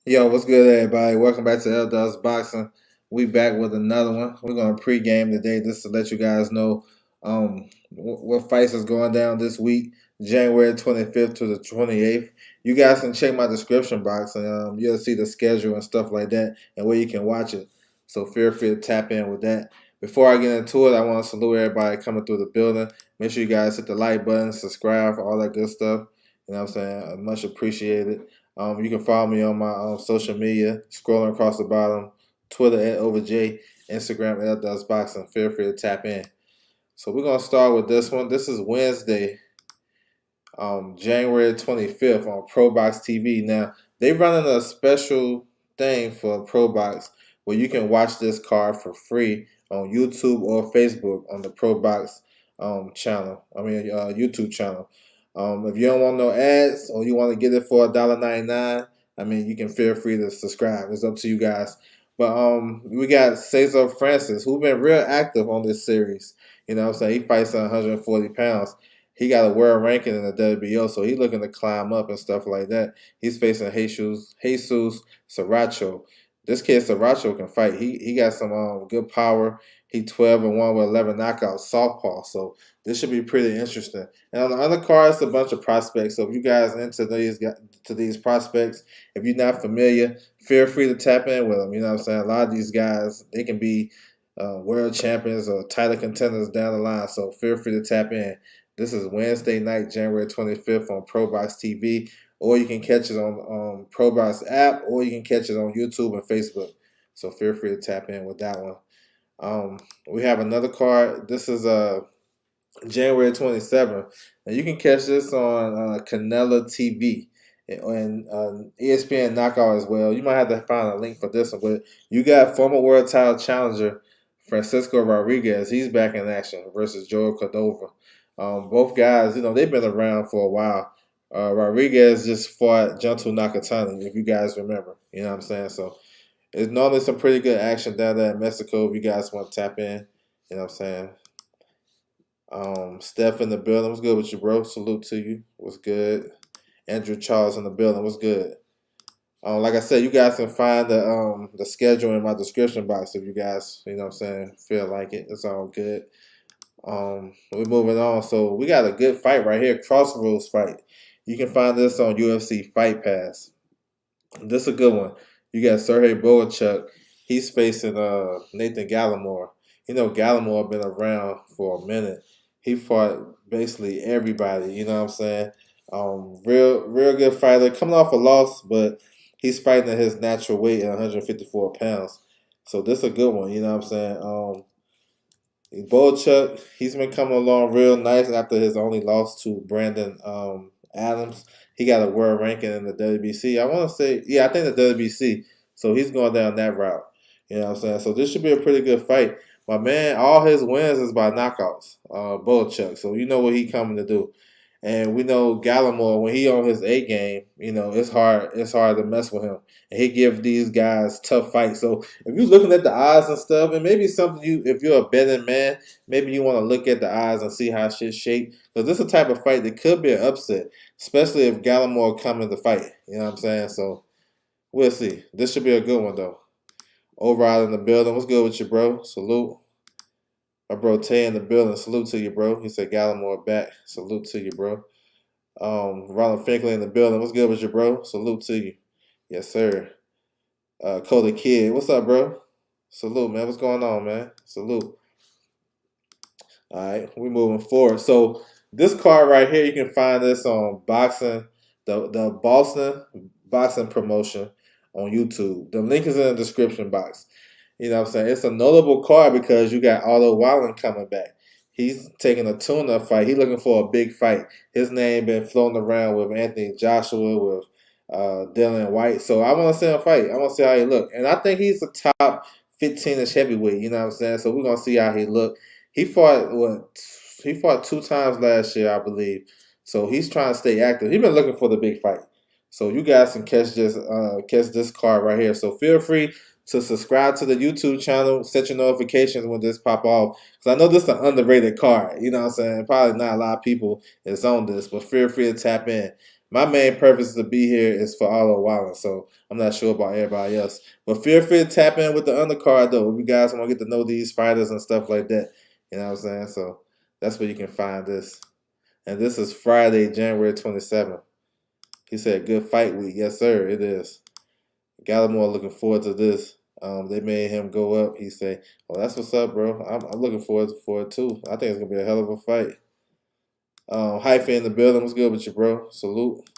Yo, what's good, everybody? Welcome back to LDOS Boxing. We back with another one. We're gonna pregame today just to let you guys know what fights is going down this week, January 25th to the 28th. You guys can check my description box and you'll see the schedule and stuff like that and where you can watch it. So feel free to tap in with that. Before I get into it, I want to salute everybody coming through the building. Make sure you guys hit the like button, subscribe, all that good stuff. You know what I'm saying? Much appreciated. You can follow me on my social media, scrolling across the bottom, Twitter at OverJ, Instagram at LDOSBoxing. Feel free to tap in. So we're going to start with this one. This is Wednesday, January 25th on Probox TV. Now, they're running a special thing for Probox where you can watch this card for free on YouTube or Facebook on the Probox YouTube channel. If you don't want no ads or you want to get it for $1.99, you can feel free to subscribe. It's up to you guys. But we got Cesar Francis, who's been real active on this series. You know what I'm saying? He fights at 140 pounds. He got a world ranking in the WBO, so he's looking to climb up and stuff like that. He's facing Jesus Saracho. This kid Saracho can fight. He got some good power. He 12-1 with 11 knockouts, southpaw. So this should be pretty interesting. And on the other card, it's a bunch of prospects. So if you guys are into these prospects, if you're not familiar, feel free to tap in with them. You know what I'm saying? A lot of these guys, they can be world champions or title contenders down the line. So feel free to tap in. This is Wednesday night, January 25th on Probox TV. Or you can catch it on Probox app, or you can catch it on YouTube and Facebook. So feel free to tap in with that one. We have another card. This is January 27th. And you can catch this on Canela TV and ESPN Knockout as well. You might have to find a link for this one, but you got former world title challenger Francisco Rodriguez. He's back in action versus Joel Cordova. Both guys, they've been around for a while. Rodriguez just fought Junto Nakatani, if you guys remember. You know what I'm saying? So it's normally some pretty good action down there in Mexico if you guys want to tap in. You know what I'm saying? Steph in the building. What's good with you, bro? Salute to you. What's good? Andrew Charles in the building. What's good? Like I said, you guys can find the schedule in my description box if you guys, feel like it. It's all good. We're moving on. So we got a good fight right here, Crossroads fight. You can find this on UFC Fight Pass. This is a good one. You got Sergey Bohachuk. He's facing Nathan Gallimore. Gallimore been around for a minute. He fought basically everybody. You know what I'm saying? Real good fighter. Coming off a loss, but he's fighting at his natural weight at 154 pounds. So this is a good one. You know what I'm saying? Bohachuk, he's been coming along real nice after his only loss to Brandon Adams. He got a world ranking in the WBC. I want to say, I think the WBC. So he's going down that route. You know what I'm saying? So this should be a pretty good fight. My man, all his wins is by knockouts. Bohachuk. So you know what he coming to do. And we know Gallimore, when he on his A game, it's hard to mess with him. And he give these guys tough fights. So if you're looking at the odds and stuff, and maybe something if you're a betting man, maybe you want to look at the odds and see how shit shake. Because this is a type of fight that could be an upset, especially if Gallimore come in the fight. You know what I'm saying? So we'll see. This should be a good one though. Overall in the building. What's good with you, bro? Salute. My bro Tay in the building. Salute to you, bro. He said Gallimore back. Salute to you, bro. Ronald Finkley in the building. What's good with you, bro? Salute to you. Yes, sir. Cody Kid. What's up, bro? Salute, man. What's going on, man? Salute. All right, we're moving forward. So this card right here, you can find this on Boxing, the Boston Boxing Promotion on YouTube. The link is in the description box. You know what I'm saying? It's a notable card because you got Otto Wallen coming back. He's taking a tune-up fight. He's looking for a big fight. His name been floating around with Anthony Joshua, with Dylan White. So I want to see him fight. I want to see how he look. And I think he's a top 15-ish heavyweight. You know what I'm saying? So we're going to see how he look. He fought, He fought 2 times last year, I believe. So he's trying to stay active. He's been looking for the big fight. So you guys can catch this card right here. So feel free to subscribe to the YouTube channel, set your notifications when this pop off. Because I know this is an underrated card. You know what I'm saying? Probably not a lot of people is on this, but feel free to tap in. My main purpose to be here is for Otto Wallen, so I'm not sure about everybody else. But feel free to tap in with the undercard, though, if you guys want to get to know these fighters and stuff like that. You know what I'm saying? So that's where you can find this. And this is Friday, January 27th. He said, good fight week. Yes, sir, it is. Gallimore looking forward to this. They made him go up. He said, well, that's what's up, bro. I'm looking forward for it, too. I think it's going to be a hell of a fight. Hyphy in the building. What's good with you, bro? Salute.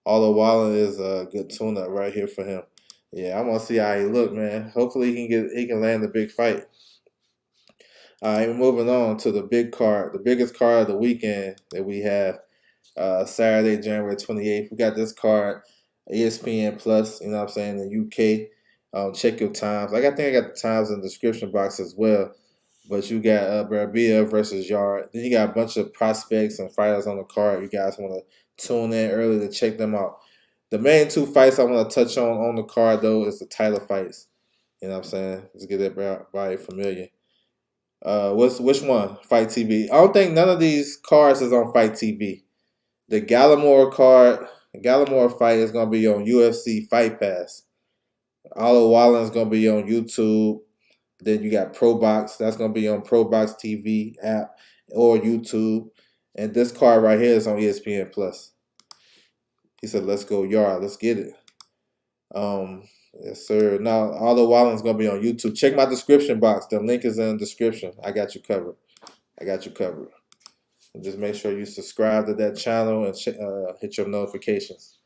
Although Wallen is a good tune-up right here for him. Yeah, I want to see how he look, man. Hopefully he can land the big fight. All right, moving on to the big card, the biggest card of the weekend that we have. Saturday, January 28th. We got this card, ESPN Plus, you know what I'm saying, in the UK. Check your times. I think I got the times in the description box as well. But you got Beterbiev versus Yarde. Then you got a bunch of prospects and fighters on the card. You guys want to tune in early to check them out. The main two fights I want to touch on the card, though, is the title fights. You know what I'm saying? Let's get everybody familiar. Which one? Fight TV. I don't think none of these cards is on Fight TV. The Gallimore fight is going to be on UFC Fight Pass. Otto Wallen is going to be on YouTube. Then you got Probox. That's going to be on Probox TV app or YouTube. And this card right here is on ESPN Plus. He said, let's go Yarde. Let's get it. Yes, sir. Now, Otto Wallen is going to be on YouTube. Check my description box. The link is in the description. I got you covered. And just make sure you subscribe to that channel and hit your notifications.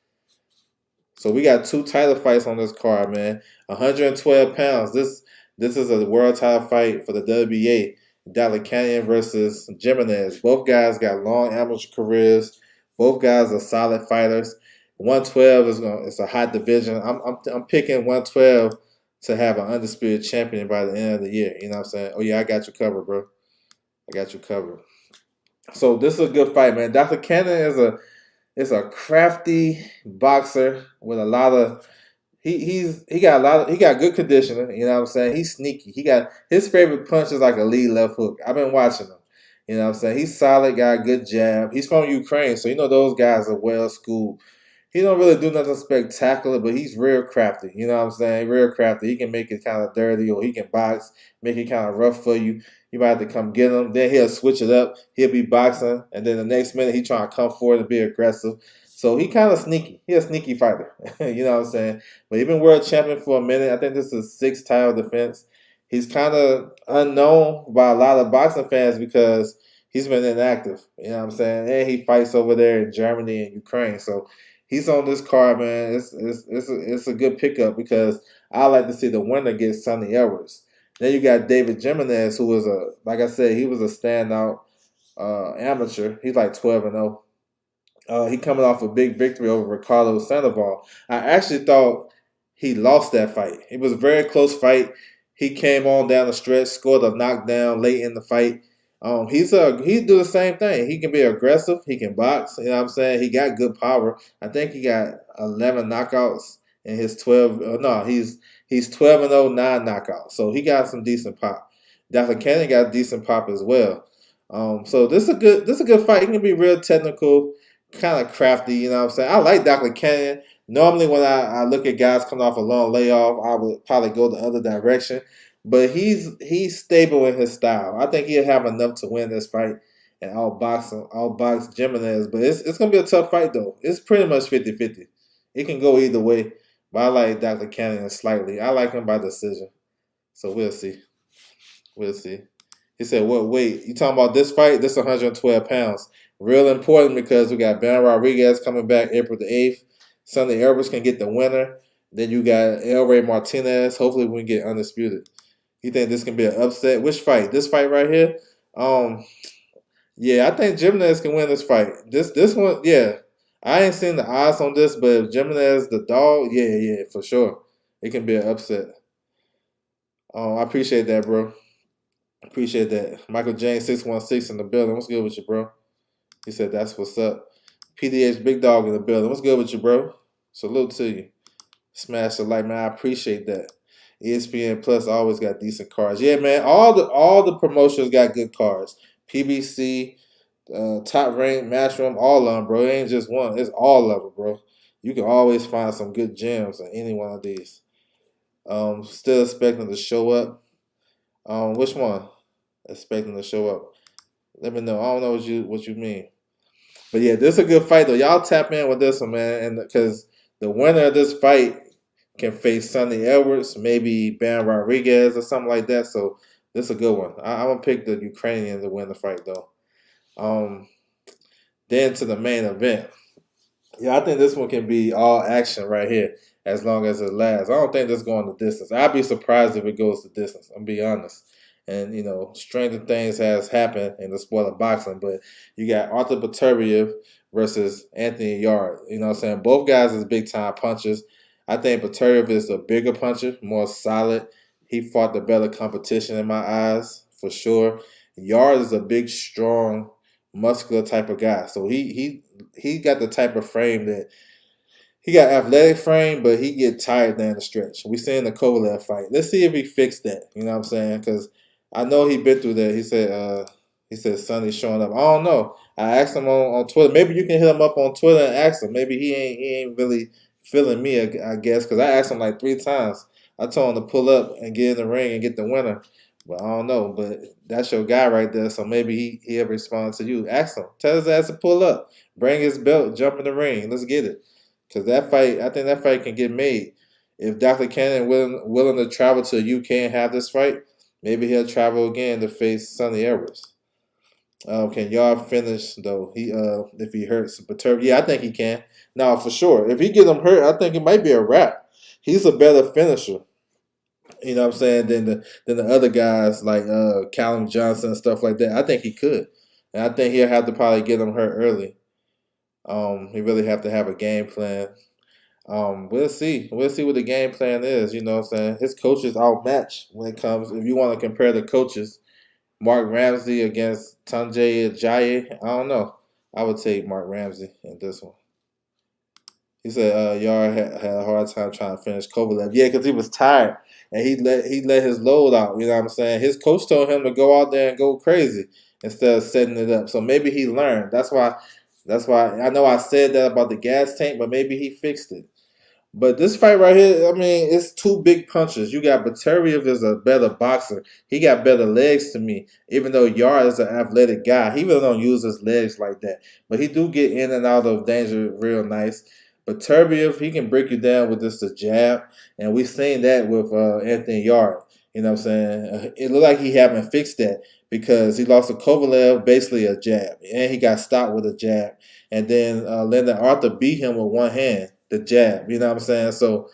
So we got two title fights on this card, man. 112 pounds. This is a world title fight for the WBA. DAZN versus Jimenez. Both guys got long amateur careers. Both guys are solid fighters. 112 it's a hot division. I'm picking 112 to have an undisputed champion by the end of the year. You know what I'm saying? Oh yeah, I got you covered, bro. I got you covered. So this is a good fight, man. Dr. Cannon is a crafty boxer with a lot of he got good conditioning, you know what I'm saying? He's sneaky. He got his favorite punch is like a lead left hook. I've been watching him. You know what I'm saying? He's solid, got a good jab. He's from Ukraine, so you know those guys are well schooled. He don't really do nothing spectacular, but he's real crafty. You know what I'm saying? Real crafty. He can make it kind of dirty, or he can box, make it kind of rough for you. You might have to come get him. Then he'll switch it up. He'll be boxing, and then the next minute he trying to come forward and be aggressive. So he kind of sneaky. He's a sneaky fighter. You know what I'm saying? But he's been world champion for a minute. I think this is his 6th title defense. He's kind of unknown by a lot of boxing fans because he's been inactive. You know what I'm saying? And he fights over there in Germany and Ukraine. So he's on this card, man. It's a good pickup because I like to see the winner get Sonny Edwards. Then you got David Jimenez, who was like I said, he was a standout amateur. He's like 12-0. He coming off a big victory over Ricardo Sandoval. I actually thought he lost that fight. It was a very close fight. He came on down the stretch, scored a knockdown late in the fight. He do the same thing. He can be aggressive. He can box. You know what I'm saying? He got good power. I think he got 11 knockouts in his 12. He's 12-0, 9 knockouts. So he got some decent pop. Dr. Cannon got decent pop as well. So this is a good fight. He can be real technical, kind of crafty. You know what I'm saying? I like Dr. Cannon. Normally when I look at guys coming off a long layoff, I would probably go the other direction. But he's stable in his style. I think he'll have enough to win this fight and outbox Jimenez. But it's going to be a tough fight, though. It's pretty much 50-50. It can go either way. But I like Dr. Cannon slightly. I like him by decision. So we'll see. We'll see. He said, what weight? You talking about this fight? This 112 pounds. Real important because we got Ben Rodriguez coming back April the 8th. Sonny Edwards can get the winner. Then you got El Rey Martinez. Hopefully we can get undisputed. You think this can be an upset? Which fight? This fight right here? Yeah, I think Jimenez can win this fight. This one, yeah. I ain't seen the odds on this, but if Jimenez the dog, yeah, for sure. It can be an upset. I appreciate that, bro. Appreciate that. Michael James 616 in the building. What's good with you, bro? He said that's what's up. PDH Big Dog in the building. What's good with you, bro? Salute to you. Smash the like, man. I appreciate that. ESPN Plus always got decent cards. Yeah, man. All the promotions got good cards. PBC, Top Rank, Matchroom, all of them, bro. It ain't just one. It's all of them, bro. You can always find some good gems in any one of these. Still expecting to show up. Which one? Expecting to show up. Let me know. I don't know what you mean. But yeah, this is a good fight though. Y'all tap in with this one, man, and because the winner of this fight can face Sonny Edwards, maybe Ben Rodriguez or something like that. So this is a good one. I'm gonna pick the Ukrainian to win the fight though. Um, then to the main event. Yeah, I think this one can be all action right here as long as it lasts. I don't think this going the distance. I'd be surprised if it goes the distance. I'm be honest. And stranger things has happened in the sport of boxing, but you got Arthur Beterbiev versus Anthony Yarde. You know what I'm saying? Both guys is big time punchers. I think Beterbiev is a bigger puncher, more solid. He fought the better competition in my eyes, for sure. Yarde is a big, strong, muscular type of guy. So he got the type of frame that he got athletic frame, but he get tired down the stretch. We seen the Kovalev fight. Let's see if he fixed that. You know what I'm saying? Because I know he been through that. He said Sonny's showing up. I don't know. I asked him on Twitter. Maybe you can hit him up on Twitter and ask him. Maybe he ain't really feeling me, I guess, because I asked him like 3 times. I told him to pull up and get in the ring and get the winner. But I don't know. But that's your guy right there. So maybe he'll respond to you. Ask him. Tell his ass to pull up. Bring his belt. Jump in the ring. Let's get it. Because that fight, I think that fight can get made. If Dr. Cannon willing to travel to the UK and have this fight, maybe he'll travel again to face Sonny Edwards. Can Yarde finish though? If he hurts Beterbiev, yeah, I think he can. Now for sure, if he get him hurt, I think it might be a wrap. He's a better finisher. You know what I'm saying? Than the other guys like Callum Johnson and stuff like that. I think he could, and I think he'll have to probably get him hurt early. He really have to have a game plan. We'll see. We'll see what the game plan is. You know what I'm saying? His coaches outmatched when it comes. If you want to compare the coaches, Mark Ramsey against Tanjay Ajayi, I don't know. I would take Mark Ramsey in this one. He said Yarde had a hard time trying to finish Kovalev. Yeah, because he was tired and he let his load out. You know what I'm saying? His coach told him to go out there and go crazy instead of setting it up. So maybe he learned. That's why I know I said that about the gas tank, but maybe he fixed it. But this fight right here, I mean, it's 2 big punches. You got Beterbiev is a better boxer. He got better legs to me. Even though Yarde is an athletic guy, he really don't use his legs like that. But he do get in and out of danger real nice. Beterbiev, he can break you down with just a jab. And we've seen that with Anthony Yarde. You know what I'm saying? It looked like he haven't fixed that because he lost to Kovalev, basically a jab. And he got stopped with a jab. And then Lyndon Arthur beat him with one hand. The jab, you know what I'm saying? So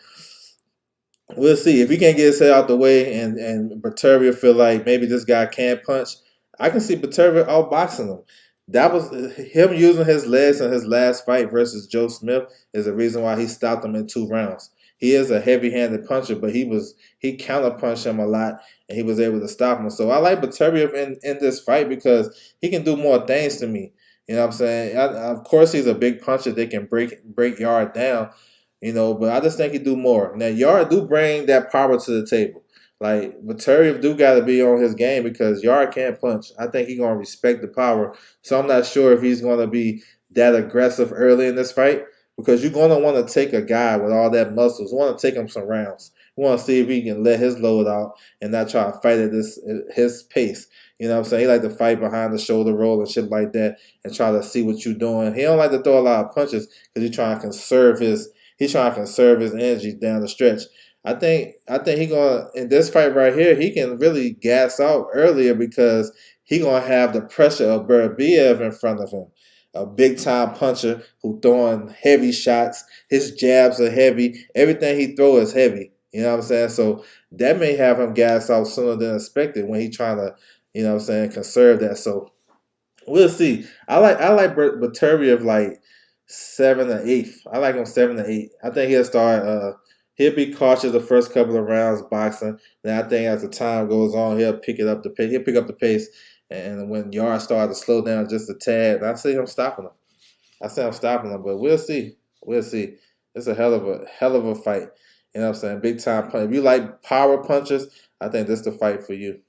we'll see. If he can't get his head out the way and Beterbiev feel like maybe this guy can punch, I can see Beterbiev outboxing him. That was him using his legs in his last fight versus Joe Smith is the reason why he stopped him in 2 rounds. He is a heavy-handed puncher, but he counterpunched him a lot and he was able to stop him. So I like Beterbiev in this fight because he can do more things to me. You know what I'm saying? Of course, he's a big puncher. They can break Yarde down, but I just think he do more. Now, Yarde do bring that power to the table. Like, Beterbiev do got to be on his game because Yarde can't punch. I think he's going to respect the power. So I'm not sure if he's going to be that aggressive early in this fight because you're going to want to take a guy with all that muscles. You want to take him some rounds. You want to see if he can let his load out and not try to fight at his pace. You know what I'm saying? He like to fight behind the shoulder roll and shit like that and try to see what you're doing. He don't like to throw a lot of punches because he's trying to conserve his energy down the stretch. I think he gonna in this fight right here, he can really gas out earlier because he gonna have the pressure of Beterbiev in front of him. A big time puncher who throwing heavy shots. His jabs are heavy. Everything he throw is heavy. You know what I'm saying? So that may have him gas out sooner than expected when he trying to conserve that. So we'll see. I like Beterbiev like 7 or 8. I like him 7 or 8. I think he'll start. He'll be cautious the first couple of rounds boxing. Then I think as the time goes on, he'll pick up the pace. And when Yarde started to slow down just a tad, I see him stopping him. But we'll see. We'll see. It's a hell of a fight. You know what I'm saying? Big time punch. If you like power punches, I think this is the fight for you.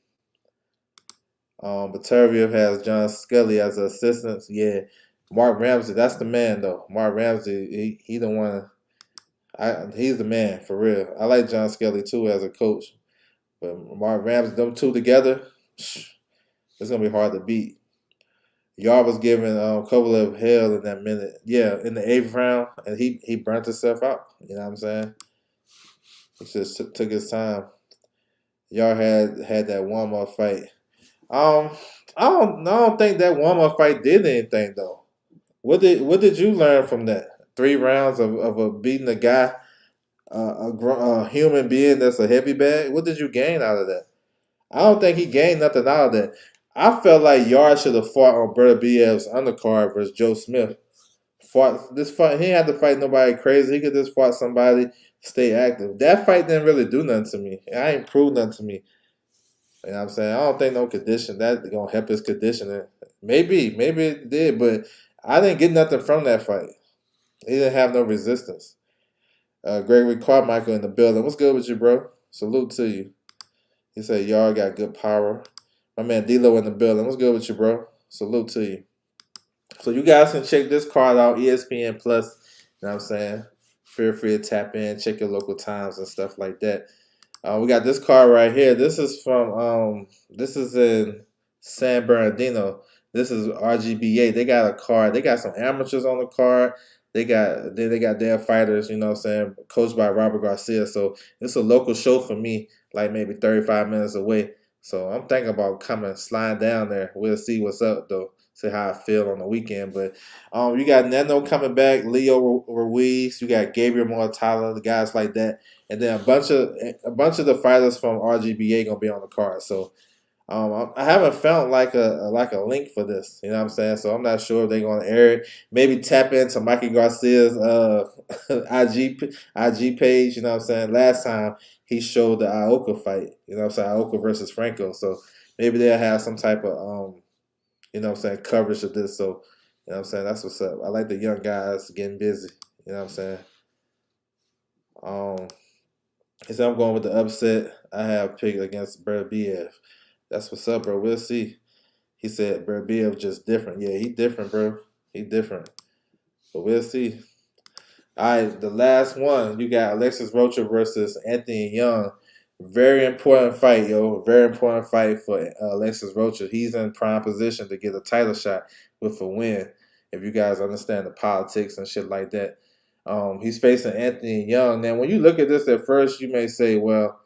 Beterbiev has John Scully as an assistant. Yeah, Mark Ramsey, that's the man though. Mark Ramsey, he the one. He's the man for real. I like John Scully too as a coach, but Mark Ramsey, them two together, it's gonna be hard to beat. Yarde was giving Kovalev hell in that minute. Yeah, in the 8th round, and he burnt himself out. You know what I'm saying? He just took his time. Yarde had that warm up fight. Um, I don't think that warm up fight did anything though. What did you learn from that? 3 rounds of beating a guy, a human being that's a heavy bag. What did you gain out of that? I don't think he gained nothing out of that. I felt like Yarde should have fought on Beterbiev's undercard versus Joe Smith. Fought this fight. He didn't have to fight nobody crazy. He could just fought somebody, stay active. That fight didn't really do nothing to me. I ain't proved nothing to me. You know what I'm saying? I don't think no condition that gonna help his conditioning. Maybe it did, but I didn't get nothing from that fight. He didn't have no resistance. Gregory Carmichael in the building. What's good with you, bro? Salute to you. He said Yarde got good power. My man D-Lo in the building. What's good with you, bro? Salute to you. So you guys can check this card out, ESPN Plus. You know what I'm saying? Feel free to tap in, check your local times and stuff like that. We got this card right here. This is from this is in San Bernardino. This is RGBA. They got a card. They got some amateurs on the card. They got their fighters, you know what I'm saying, coached by Robert Garcia. So it's a local show for me, like maybe 35 minutes away. So I'm thinking about sliding down there. We'll see what's up though. See how I feel on the weekend. But you got Neno coming back, Leo Ruiz, you got Gabriel Mortala, the guys like that. And then a bunch of the fighters from RGBA gonna be on the card. So I haven't found like a link for this. You know what I'm saying? So I'm not sure if they're gonna air it. Maybe tap into Mikey Garcia's IG page. You know what I'm saying? Last time he showed the Ioka fight. You know what I'm saying? Ioka versus Franco. So maybe they'll have some type of you know what I'm saying, coverage of this. So you know what I'm saying? That's what's up. I like the young guys getting busy. You know what I'm saying? He said I'm going with the upset. I have picked against Beterbiev. That's what's up, bro. We'll see. He said Beterbiev just different. Yeah, he different, bro. He different. But we'll see. All right, the last one. You got Alexis Rocha versus Anthony Young. Very important fight, yo. Very important fight for Alexis Rocha. He's in prime position to get a title shot with a win. If you guys understand the politics and shit like that. He's facing Anthony Young. Now, when you look at this at first, you may say, well,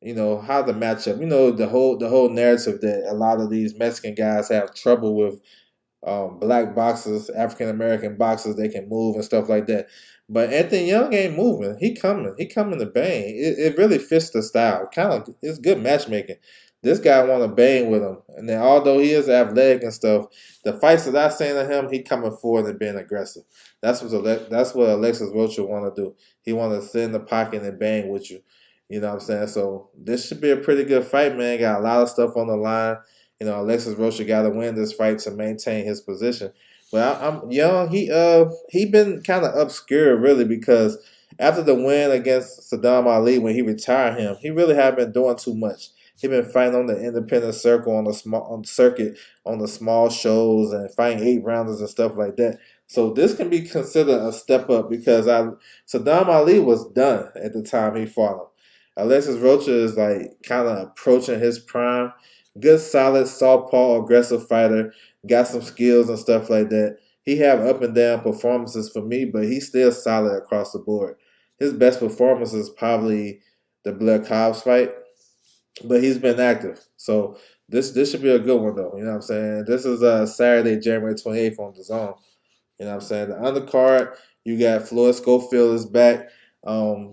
you know, how the matchup. You know, the whole narrative that a lot of these Mexican guys have trouble with black boxers, African American boxers. They can move and stuff like that. But Anthony Young ain't moving. He coming to bang. It really fits the style. It's good matchmaking. This guy want to bang with him, and then although he is athletic and stuff, the fights that I've seen of him, he coming forward and being aggressive. That's what Alexis Rocha want to do. He want to sit in the pocket and bang with you. You know what I'm saying? So this should be a pretty good fight, man. Got a lot of stuff on the line. You know, Alexis Rocha got to win this fight to maintain his position. But I'm Young. He been kind of obscure really because after the win against Saddam Ali when he retired him, he really haven't been doing too much. He been fighting on the independent circle on the small shows and fighting 8 rounders and stuff like that. So this can be considered a step up because Saddam Ali was done at the time he fought him. Alexis Rocha is like kind of approaching his prime. Good, solid, southpaw, aggressive fighter. Got some skills and stuff like that. He have up and down performances for me, but he's still solid across the board. His best performance is probably the Blair Cobbs fight, but he's been active. So this should be a good one, though. You know what I'm saying? This is Saturday, January 28th on DAZN. You know what I'm saying? The undercard, you got Floyd Schofield is back.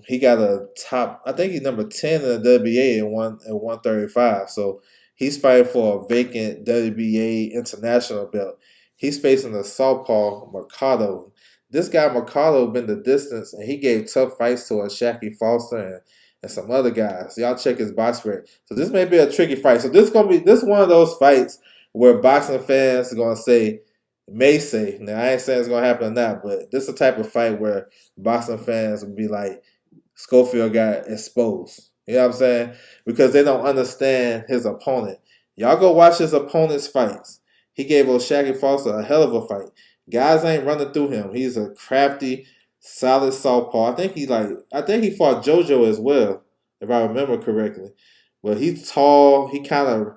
He got a top, I think he's number 10 in the WBA at 135. So he's fighting for a vacant WBA international belt. He's facing the southpaw Mercado. This guy Mercado been the distance, and he gave tough fights to a Shaqy Foster and some other guys. Y'all check his box spread. So this may be a tricky fight. So this one of those fights where boxing fans are gonna say, may say. Now I ain't saying it's gonna happen or not, but this is the type of fight where boxing fans will be like, Schofield got exposed. You know what I'm saying? Because they don't understand his opponent. Y'all go watch his opponent's fights. He gave O'Shaggy Foster a hell of a fight. Guys ain't running through him. He's a crafty, solid southpaw. I think he fought JoJo as well, if I remember correctly. But he's tall. He kind of,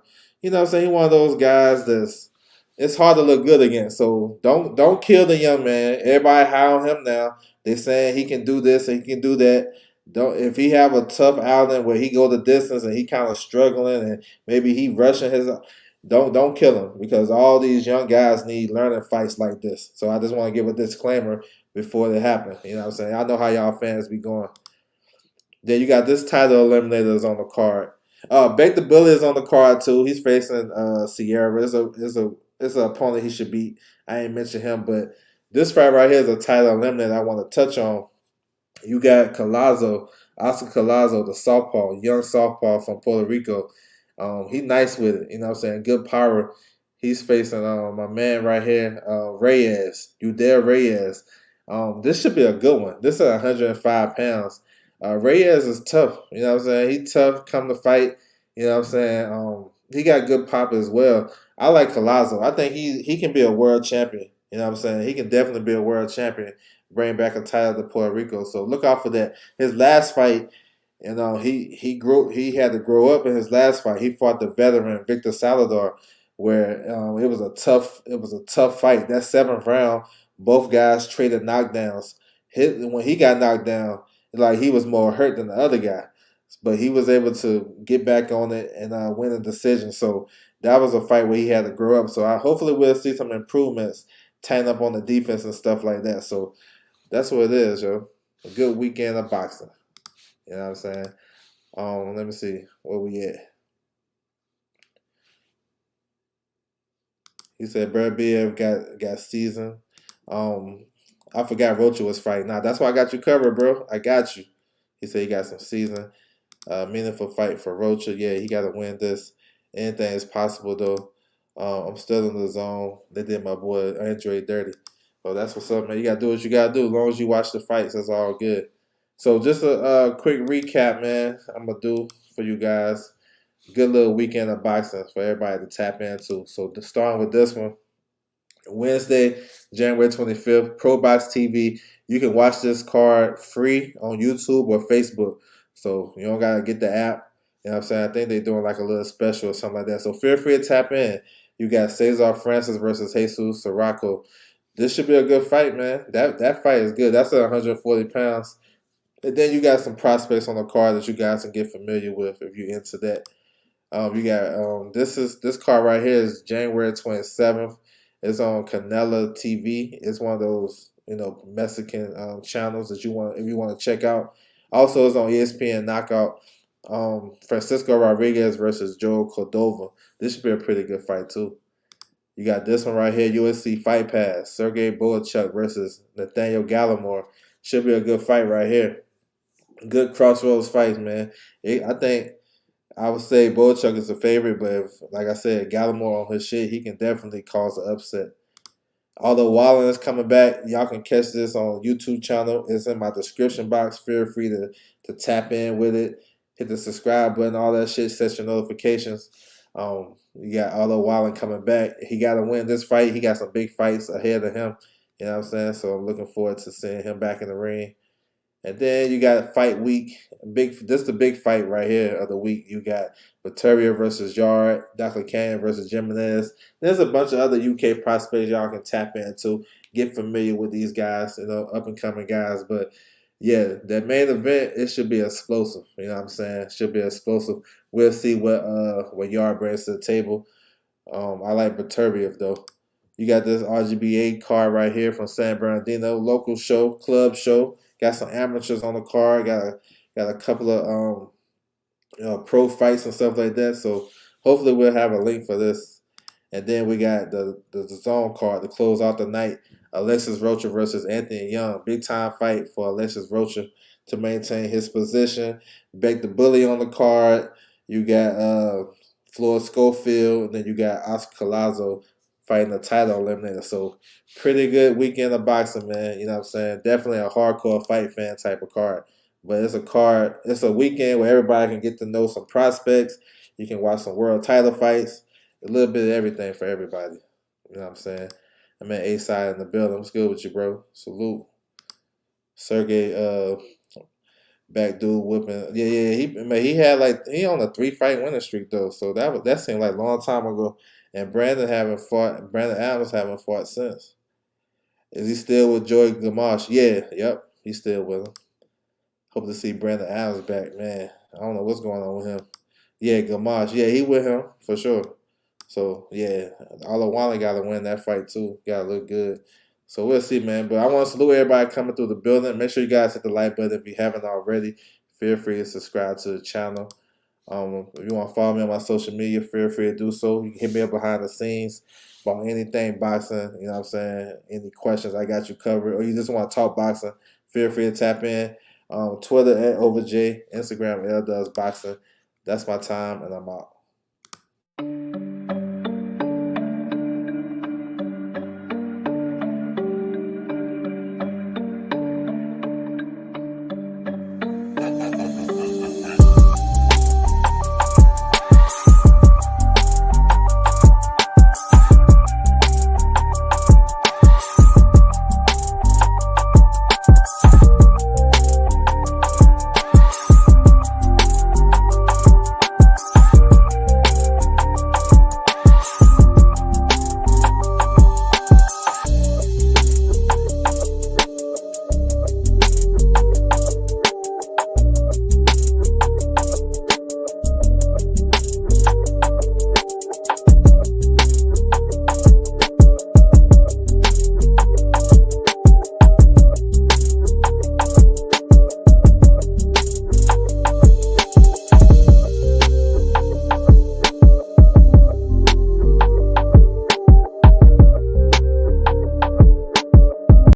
you know what I'm saying? He's one of those guys that's it's hard to look good against. So don't kill the young man. Everybody high on him now. They saying he can do this and he can do that. Don't if he have a tough outing where he go the distance and he kind of struggling and maybe he rushing his don't kill him because all these young guys need learning fights like this. So I just want to give a disclaimer before they happen. You know what I'm saying? I know how y'all fans be going. Then you got this title eliminators on the card. Bake the Bully is on the card too. He's facing Sierra. It's a opponent he should beat. I ain't mention him, but this fight right here is a title eliminator I want to touch on. You got Oscar Collazo, the southpaw, young southpaw from Puerto Rico. He nice with it. You know what I'm saying? Good power. He's facing my man right here, Reyes, Udell Reyes. This should be a good one. This is 105 pounds. Reyes is tough. You know what I'm saying? He tough, come to fight. You know what I'm saying? He got good pop as well. I like Collazo. I think he can be a world champion. You know what I'm saying? He can definitely be a world champion. Bring back a title to Puerto Rico. So look out for that. His last fight, you know, he had to grow up in his last fight. He fought the veteran Victor Salvador, where it was a tough fight. That seventh round, both guys traded knockdowns. When he got knocked down, like he was more hurt than the other guy, but he was able to get back on it and win a decision. So that was a fight where he had to grow up. So hopefully we'll see some improvements, tying up on the defense and stuff like that. So that's what it is, yo. A good weekend of boxing. You know what I'm saying? Let me see where we at. He said Beterbiev got seasoned. I forgot Rocha was fighting. Nah, that's why I got you covered, bro. I got you. He said he got some season. Meaningful fight for Rocha. Yeah, he got to win this. Anything is possible, though. I'm still in the zone. They did my boy Andre dirty. So that's what's up, man. You got to do what you got to do. As long as you watch the fights, that's all good. So just a quick recap, man, I'm going to do for you guys. Good little weekend of boxing for everybody to tap into. So starting with this one, Wednesday, January 25th, Probox TV. You can watch this card free on YouTube or Facebook. So you don't got to get the app. You know what I'm saying? I think they're doing like a little special or something like that. So feel free to tap in. You got Cesar Francis versus Jesus Sirocco. This should be a good fight, man. That fight is good. That's at 140 pounds. And then you got some prospects on the card that you guys can get familiar with if you're into that. You got this card right here is January 27th. It's on Canela TV. It's one of those Mexican channels that you want if you want to check out. Also, it's on ESPN Knockout. Francisco Rodriguez versus Joel Cordova. This should be a pretty good fight too. You got this one right here, UFC Fight Pass. Sergey Boychuk versus Nathaniel Gallimore. Should be a good fight right here. Good crossroads fights, man. I think I would say Boychuk is a favorite, but if, like I said, Gallimore on his shit, he can definitely cause an upset. Although Wallen is coming back, y'all can catch this on YouTube channel. It's in my description box. Feel free to tap in with it. Hit the subscribe button, all that shit, set your notifications. You got Aldo Wallen coming back. He got to win this fight. He got some big fights ahead of him. You know what I'm saying? So I'm looking forward to seeing him back in the ring. And then you got fight week. This is the big fight right here of the week. You got Beterbiev versus Yarde, Dr. Kane versus Jimenez. There's a bunch of other UK prospects y'all can tap into. Get familiar with these guys, up and coming guys. But yeah, that main event, it should be explosive. You know what I'm saying? It should be explosive. We'll see what Yarde brings to the table. I like Beterbiev though. You got this RGBA card right here from San Bernardino, local show, club show. Got some amateurs on the card. Got a couple of pro fights and stuff like that. So hopefully we'll have a link for this. And then we got the zone card to close out the night. Alexis Rocha versus Anthony Young. Big time fight for Alexis Rocha to maintain his position. Beg the Bully on the card. You got Floyd Schofield. And then you got Oscar Collazo fighting the title eliminator. So pretty good weekend of boxing, man. You know what I'm saying? Definitely a hardcore fight fan type of card. But it's a card. It's a weekend where everybody can get to know some prospects. You can watch some world title fights. A little bit of everything for everybody. You know what I'm saying? I'm at A-side in the building. What's good with you, bro? Salute. Sergey, back dude whipping. Yeah. He had like he on a 3-fight winning streak though. So that seemed like a long time ago. And Brandon Adams haven't fought since. Is he still with Joy Gamache? Yeah, yep. He's still with him. Hope to see Brandon Adams back, man. I don't know what's going on with him. Yeah, Gamache. Yeah, he with him for sure. So yeah, Alawani got to win that fight too. Got to look good. So we'll see, man. But I want to salute everybody coming through the building. Make sure you guys hit the like button if you haven't already. Feel free to subscribe to the channel. If you want to follow me on my social media, feel free to do so. You can hit me up behind the scenes about anything boxing. You know what I'm saying? Any questions, I got you covered. Or you just want to talk boxing, feel free to tap in. Twitter at OverJ, Instagram LDoesBoxing. That's my time, and I'm out.